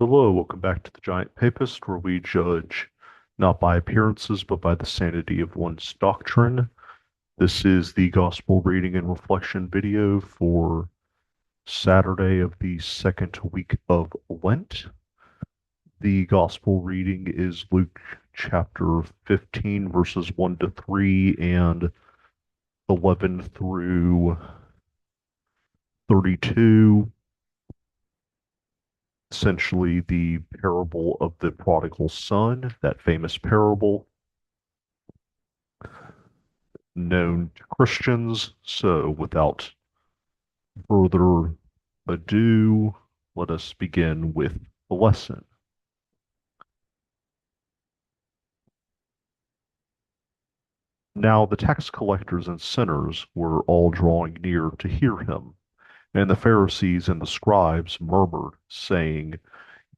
Hello, welcome back to the Giant Papist, where we judge not by appearances, but by the sanity of one's doctrine. This is the Gospel reading and reflection video for Saturday of the second week of Lent. The Gospel reading is Luke chapter 15, verses 1 to 3 and 11 through 32. Essentially, the parable of the prodigal son, that famous parable known to Christians. So, without further ado, let us begin with the lesson. Now, the tax collectors and sinners were all drawing near to hear him, and the Pharisees and the scribes murmured, saying,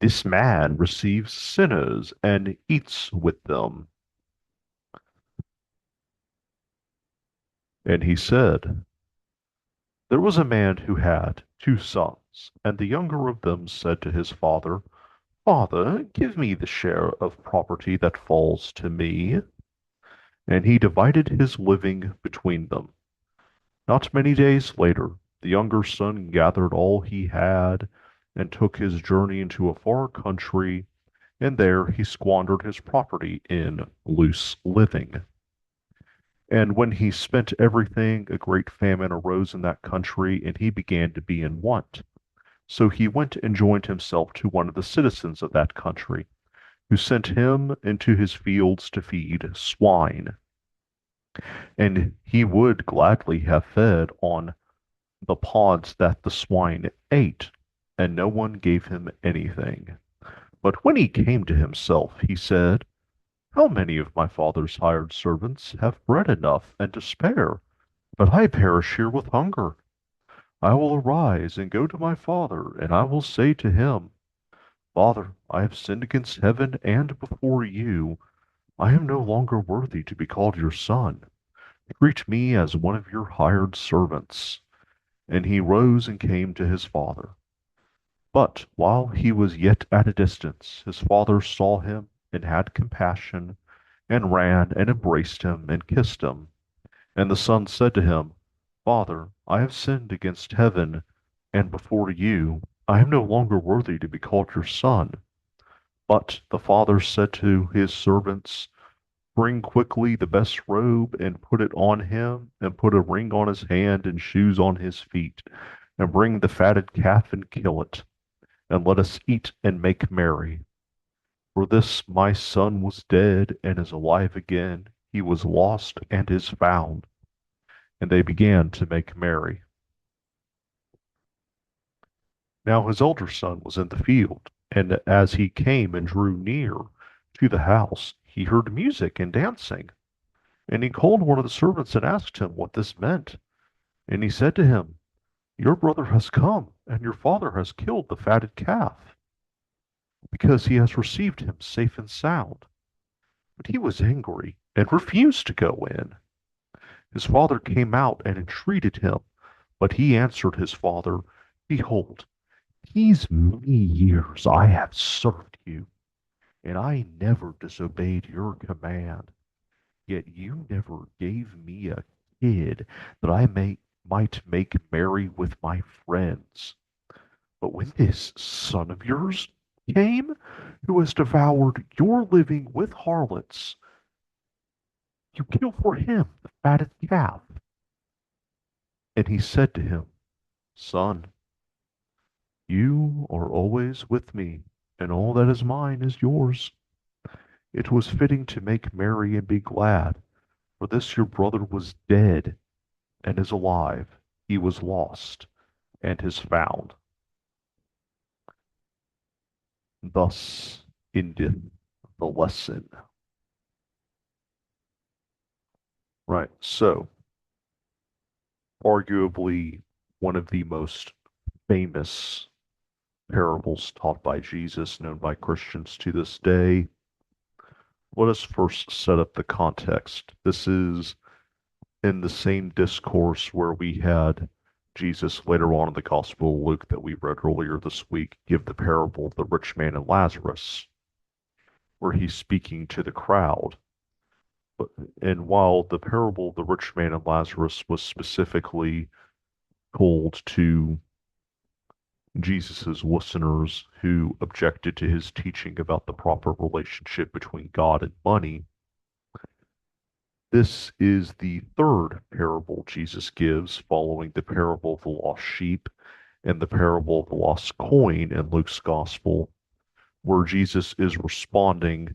"This man receives sinners and eats with them." And he said, "There was a man who had 2 sons, and the younger of them said to his father, 'Father, give me the share of property that falls to me.' And he divided his living between them. Not many days later, the younger son gathered all he had and took his journey into a far country, and there he squandered his property in loose living. And when he spent everything, a great famine arose in that country, and he began to be in want. So he went and joined himself to one of the citizens of that country, who sent him into his fields to feed swine. And he would gladly have fed on the pods that the swine ate, and no one gave him anything. But when he came to himself, he said, 'How many of my father's hired servants have bread enough and to spare, but I perish here with hunger? I will arise and go to my father, and I will say to him, Father, I have sinned against heaven and before you. I am no longer worthy to be called your son. Treat me as one of your hired servants.' And he rose and came to his father. But while he was yet at a distance, his father saw him and had compassion, and ran and embraced him and kissed him. And the son said to him, 'Father, I have sinned against heaven and before you. I am no longer worthy to be called your son.' But the father said to his servants, 'Bring quickly the best robe and put it on him, and put a ring on his hand and shoes on his feet, and bring the fatted calf and kill it, and let us eat and make merry. For this my son was dead and is alive again. He was lost and is found.' And they began to make merry. Now his elder son was in the field, and as he came and drew near to the house, he heard music and dancing. And he called one of the servants and asked him what this meant. And he said to him, 'Your brother has come, and your father has killed the fatted calf, because he has received him safe and sound.' But he was angry and refused to go in. His father came out and entreated him, but he answered his father, 'Behold, these many years I have served you, and I never disobeyed your command. Yet you never gave me a kid that might make merry with my friends. But when this son of yours came, who has devoured your living with harlots, you kill for him the fatted calf.' And he said to him, 'Son, you are always with me, and all that is mine is yours. It was fitting to make merry and be glad, for this your brother was dead and is alive. He was lost and is found.' Thus endeth the lesson." Right. So, arguably one of the most famous parables taught by Jesus, known by Christians to this day. Let us first set up the context. This is in the same discourse where we had Jesus, later on in the Gospel of Luke that we read earlier this week, give the parable of the rich man and Lazarus, where he's speaking to the crowd. But, and while the parable of the rich man and Lazarus was specifically told to Jesus's listeners who objected to his teaching about the proper relationship between God and money, this is the third parable Jesus gives following the parable of the lost sheep and the parable of the lost coin in Luke's gospel, where Jesus is responding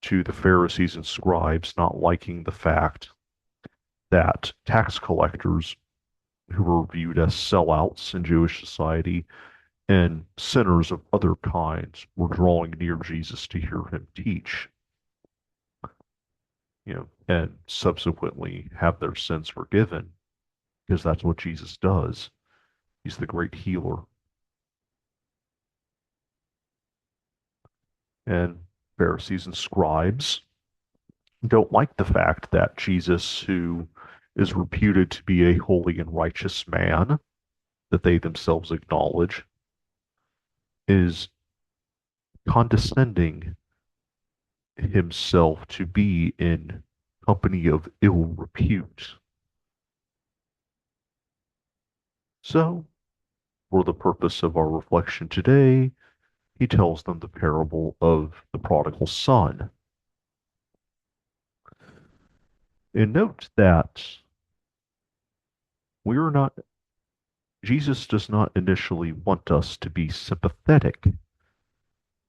to the Pharisees and scribes not liking the fact that tax collectors, who were viewed as sellouts in Jewish society, and sinners of other kinds were drawing near Jesus to hear him teach, and subsequently have their sins forgiven, because that's what Jesus does. He's the great healer. And Pharisees and scribes don't like the fact that Jesus, who is reputed to be a holy and righteous man, that they themselves acknowledge, is condescending himself to be in company of ill repute. So, for the purpose of our reflection today, he tells them the parable of the prodigal son. And note that we are not, Jesus does not initially want us to be sympathetic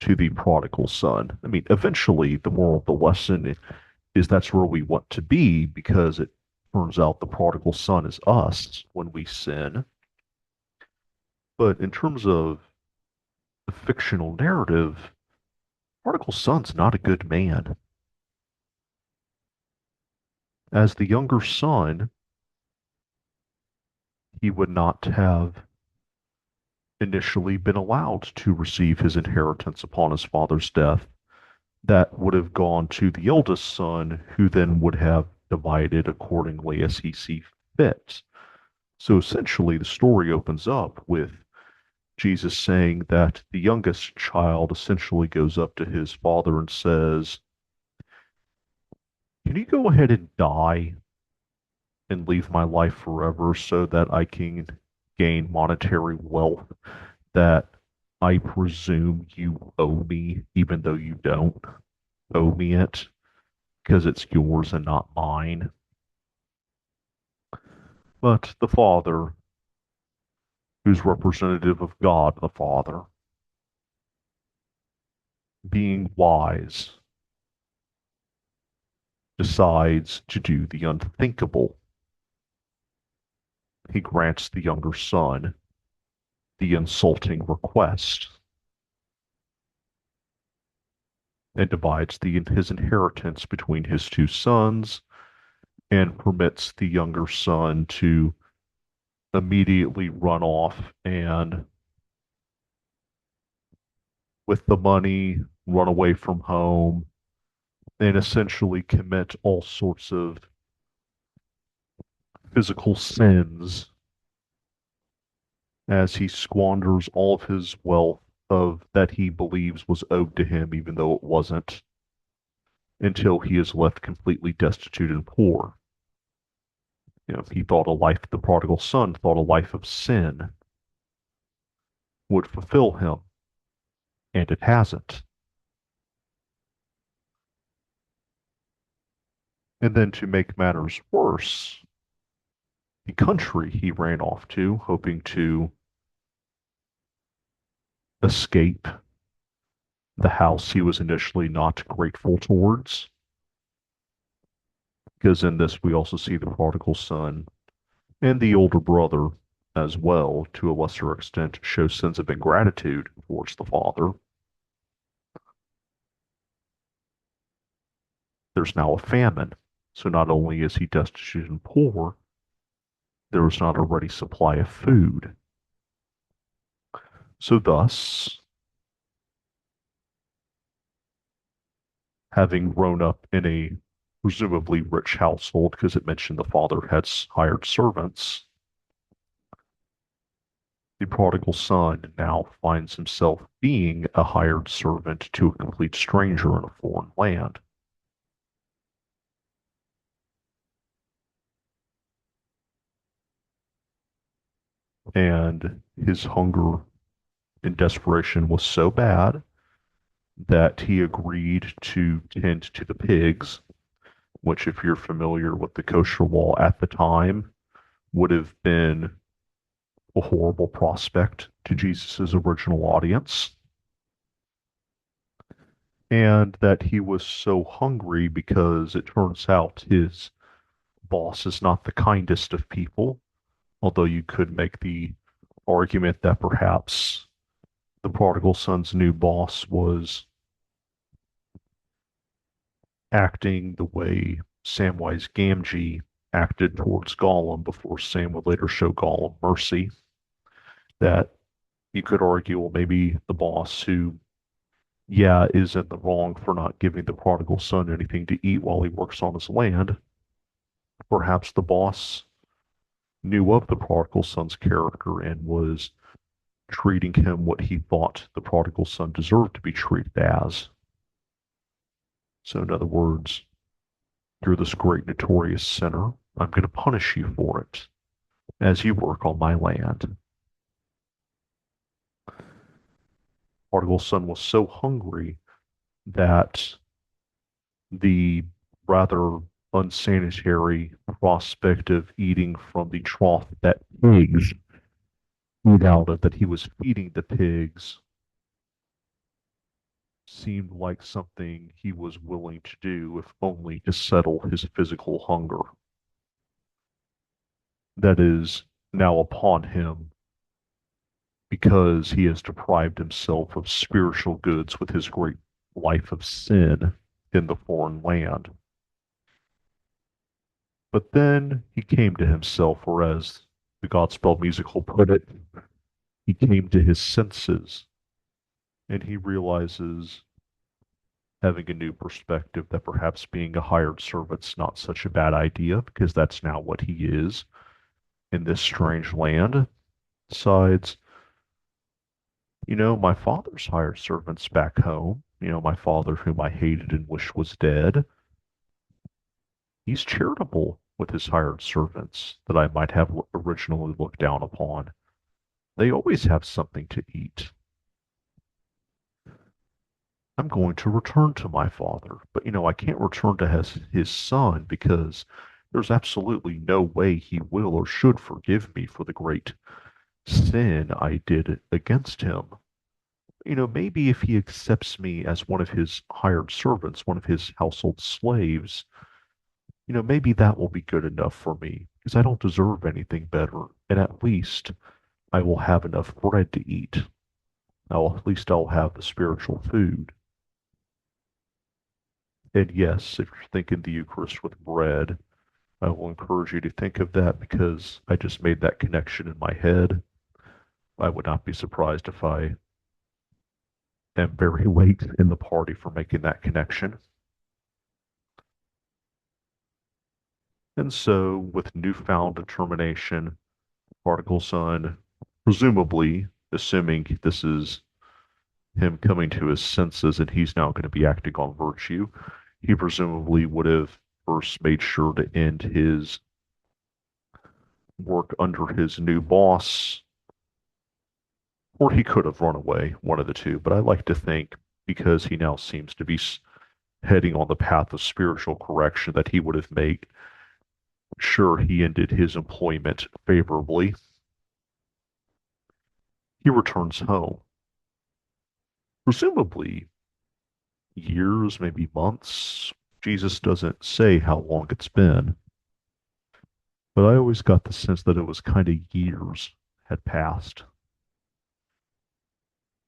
to the prodigal son. I mean, eventually, the moral of the lesson is that's where we want to be, because it turns out the prodigal son is us when we sin. But in terms of the fictional narrative, prodigal son's not a good man. As the younger son, he would not have initially been allowed to receive his inheritance upon his father's death. That would have gone to the eldest son, who then would have divided accordingly as he sees fit. So essentially, the story opens up with Jesus saying that the youngest child essentially goes up to his father and says, "Can you go ahead and die and leave my life forever so that I can gain monetary wealth that I presume you owe me, even though you don't owe me it, because it's yours and not mine?" But the father, who's representative of God the Father, being wise, decides to do the unthinkable. He grants the younger son the insulting request and divides his inheritance between his two sons, and permits the younger son to immediately run off and, with the money, run away from home and essentially commit all sorts of physical sins as he squanders all of his wealth of that he believes was owed to him, even though it wasn't, until he is left completely destitute and poor. He thought the prodigal son thought a life of sin would fulfill him, and it hasn't. And then to make matters worse, the country he ran off to, hoping to escape the house he was initially not grateful towards, because in this we also see the prodigal son and the older brother as well, to a lesser extent, show sense of ingratitude towards the father. There's now a famine, so not only is he destitute and poor, there is not a ready supply of food. So thus, having grown up in a presumably rich household, because it mentioned the father had hired servants, The prodigal son now finds himself being a hired servant to a complete stranger in a foreign land. And his hunger and desperation was so bad that he agreed to tend to the pigs, which, if you're familiar with the kosher law at the time, would have been a horrible prospect to Jesus' original audience. And that he was so hungry because it turns out his boss is not the kindest of people, although you could make the argument that perhaps the prodigal son's new boss was acting the way Samwise Gamgee acted towards Gollum before Sam would later show Gollum mercy. That you could argue, well, maybe the boss who, yeah, is in the wrong for not giving the prodigal son anything to eat while he works on his land. Perhaps the boss knew of the prodigal son's character and was treating him what he thought the prodigal son deserved to be treated as. So, in other words, you're this great notorious sinner. I'm going to punish you for it as you work on my land. Prodigal son was so hungry that the rather unsanitary prospect of eating from the trough that pigs eat out of, that he was feeding the pigs, seemed like something he was willing to do if only to settle his physical hunger that is now upon him because he has deprived himself of spiritual goods with his great life of sin in the foreign land. But then he came to himself, or as the Godspell musical put it, he came to his senses, and he realizes, having a new perspective, that perhaps being a hired servant's not such a bad idea, because that's now what he is in this strange land. Besides, my father's hired servants back home, my father whom I hated and wished was dead, he's charitable with his hired servants that I might have originally looked down upon. They always have something to eat. I'm going to return to my father, but I can't return to his son because there's absolutely no way he will or should forgive me for the great sin I did against him. Maybe if he accepts me as one of his hired servants, one of his household slaves, maybe that will be good enough for me because I don't deserve anything better. And at least I will have enough bread to eat. At least I'll have the spiritual food. And yes, if you're thinking the Eucharist with bread, I will encourage you to think of that because I just made that connection in my head. I would not be surprised if I am very late in the party for making that connection. And so, with newfound determination, Prodigal Son, presumably, assuming this is him coming to his senses and he's now going to be acting on virtue, he presumably would have first made sure to end his work under his new boss, or he could have run away, one of the two. But I like to think, because he now seems to be heading on the path of spiritual correction, that he would have made sure he ended his employment favorably. He returns home. Presumably years, maybe months. Jesus doesn't say how long it's been, but I always got the sense that it was kind of years had passed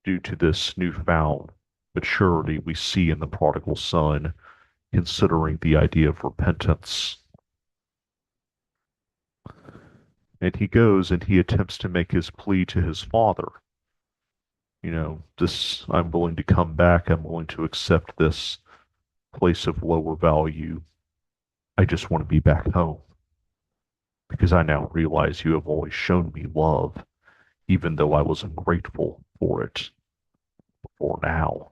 due to this newfound maturity we see in the prodigal son, considering the idea of repentance. And he goes and he attempts to make his plea to his father. This, I'm willing to come back, I'm willing to accept this place of lower value. I just want to be back home because I now realize you have always shown me love even though I was ungrateful for it before now.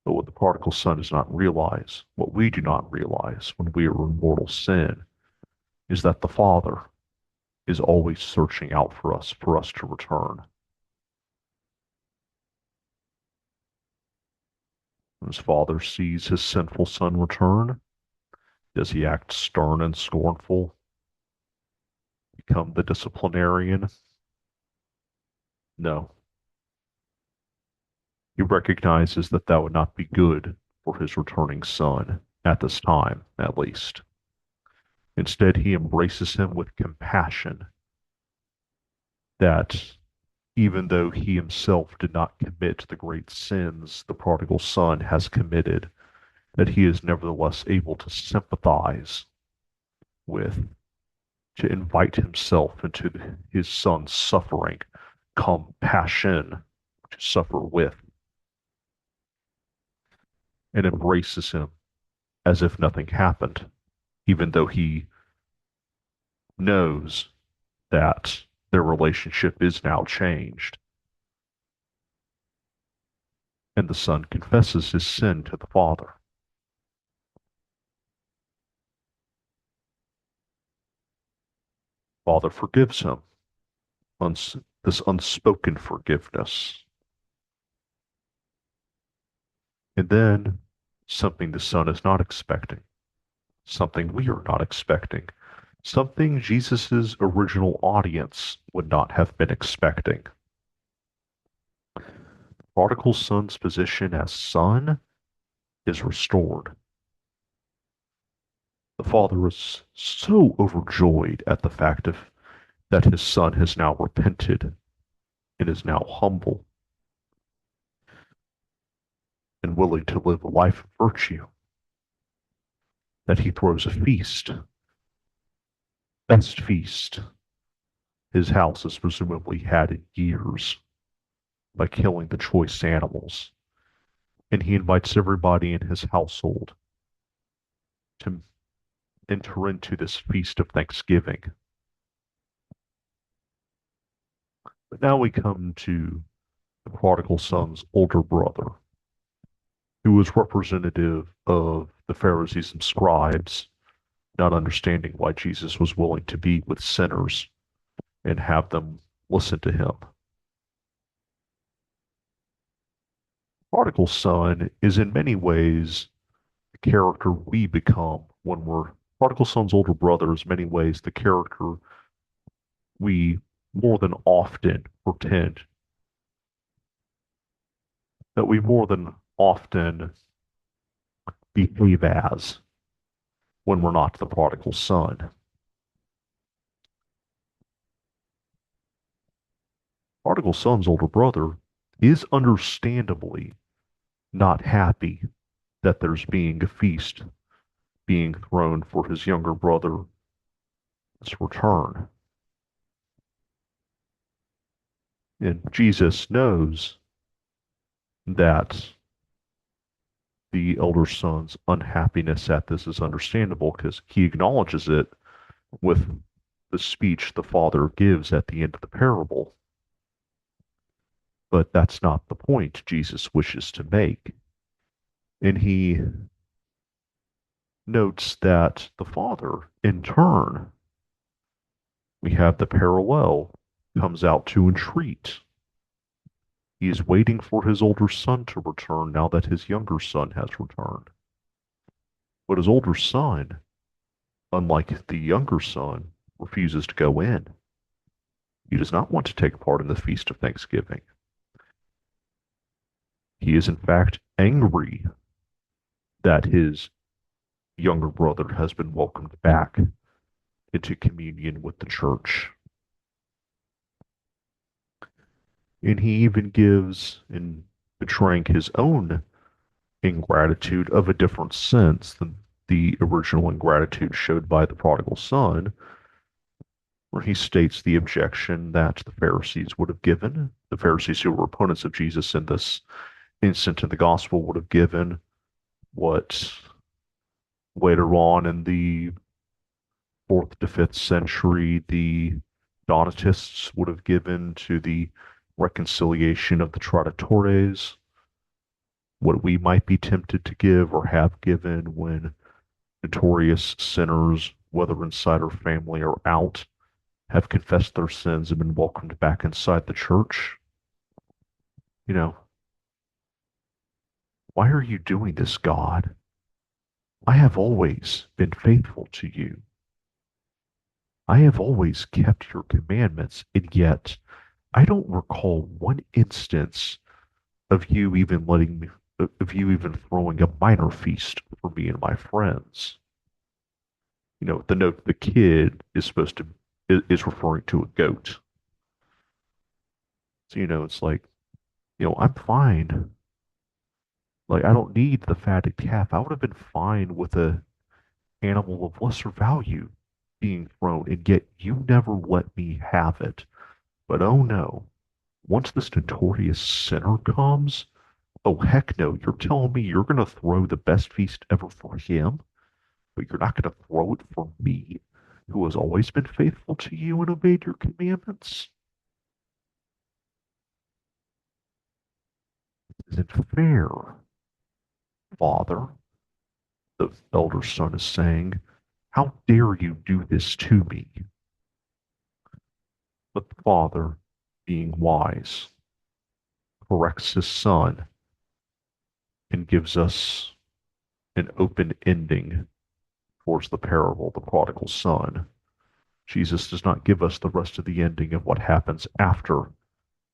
But what the prodigal son does not realize, what we do not realize when we are in mortal sin, is that the Father is always searching out for us to return. When his father sees his sinful son return, does he act stern and scornful, become the disciplinarian? No. He recognizes that that would not be good for his returning son, at this time, at least. Instead, he embraces him with compassion that even though he himself did not commit the great sins the prodigal son has committed, that he is nevertheless able to sympathize with, to invite himself into his son's suffering, compassion, to suffer with, and embraces him as if nothing happened, even though he knows that their relationship is now changed. And the son confesses his sin to the father. Father forgives him, this unspoken forgiveness. And then something the son is not expecting, something we are not expecting, something Jesus' original audience would not have been expecting. Prodigal son's position as son is restored. The father is so overjoyed at the fact that his son has now repented and is now humble and willing to live a life of virtue, that he throws a feast, best feast his house has presumably had in years, by killing the choice animals. And he invites everybody in his household to enter into this feast of Thanksgiving. But now we come to the prodigal son's older brother, who was representative of the Pharisees and scribes, not understanding why Jesus was willing to be with sinners and have them listen to him. Prodigal son is in many ways the character we become when we're prodigal son's older brother is in many ways the character we more than often pretend, that we more than often behave as when we're not the prodigal son. Prodigal son's older brother is understandably not happy that there's being a feast being thrown for his younger brother's return. And Jesus knows that the elder son's unhappiness at this is understandable because he acknowledges it with the speech the father gives at the end of the parable. But that's not the point Jesus wishes to make. And he notes that the father, in turn, we have the parallel, comes out to entreat. He is waiting for his older son to return now that his younger son has returned. But his older son, unlike the younger son, refuses to go in. He does not want to take part in the feast of Thanksgiving. He is, in fact, angry that his younger brother has been welcomed back into communion with the church. And he even gives, in betraying his own ingratitude of a different sense than the original ingratitude showed by the prodigal son, where he states the objection that the Pharisees would have given, the Pharisees who were opponents of Jesus in this instant in the gospel would have given, what later on in the 4th to 5th century the Donatists would have given to the reconciliation of the Traditores, what we might be tempted to give or have given when notorious sinners, whether inside our family or out, have confessed their sins and been welcomed back inside the church. You know, why are you doing this, God? I have always been faithful to you. I have always kept your commandments, and yet I don't recall one instance of you even letting me, of you even throwing a minor feast for me and my friends. The note the kid is supposed to is referring to a goat. So, it's like, I'm fine. Like, I don't need the fatted calf. I would have been fine with a animal of lesser value being thrown, and yet you never let me have it. But oh no, once this notorious sinner comes, oh heck no, you're telling me you're going to throw the best feast ever for him, but you're not going to throw it for me, who has always been faithful to you and obeyed your commandments? Is it fair, Father? The elder son is saying. How dare you do this to me? But the father, being wise, corrects his son and gives us an open ending towards the parable, the prodigal son. Jesus does not give us the rest of the ending of what happens after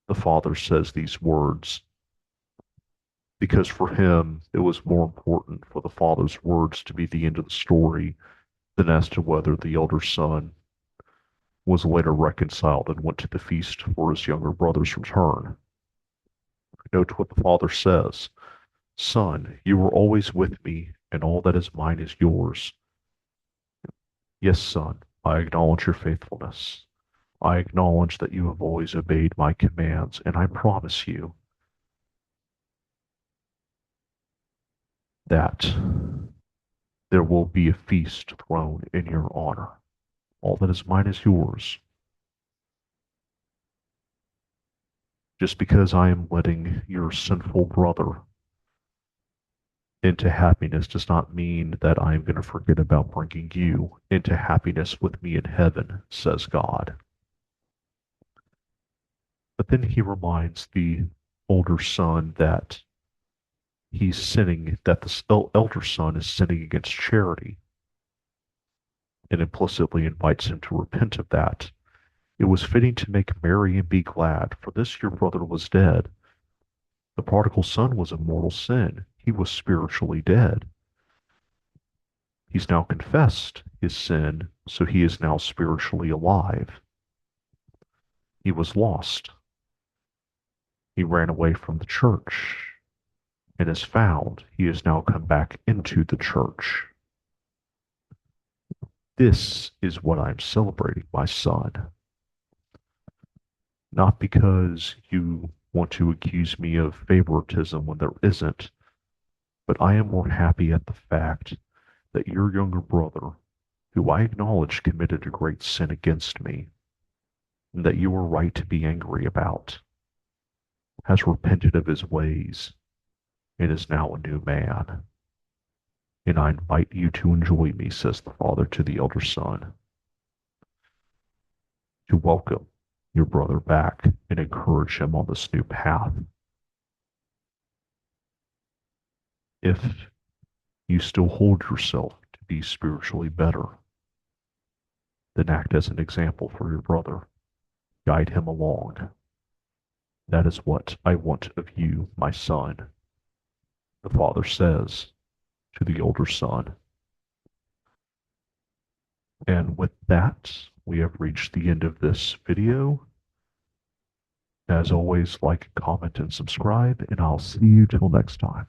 the father says these words, because for him it was more important for the father's words to be the end of the story than as to whether the elder son was later reconciled and went to the feast for his younger brother's return. Note what the father says. Son, you were always with me, and all that is mine is yours. Yes, son, I acknowledge your faithfulness. I acknowledge that you have always obeyed my commands, and I promise you that there will be a feast thrown in your honor. All that is mine is yours. Just because I am letting your sinful brother into happiness does not mean that I am going to forget about bringing you into happiness with me in heaven, says God. But then he reminds the older son that he's sinning, that the elder son is sinning against charity, and implicitly invites him to repent of that. It was fitting to make merry and be glad, for this your brother was dead. The prodigal son was a mortal sin. He was spiritually dead. He's now confessed his sin, so he is now spiritually alive. He was lost. He ran away from the church and is found. He has now come back into the church. This is what I'm celebrating, my son. Not because you want to accuse me of favoritism when there isn't, but I am more happy at the fact that your younger brother, who I acknowledge committed a great sin against me, and that you were right to be angry about, has repented of his ways and is now a new man. And I invite you to enjoy me, says the father to the elder son, to welcome your brother back and encourage him on this new path. If you still hold yourself to be spiritually better, then act as an example for your brother. Guide him along. That is what I want of you, my son, the father says to the older son. And with that, we have reached the end of this video. As always, like, comment, and subscribe, and I'll see you till next time.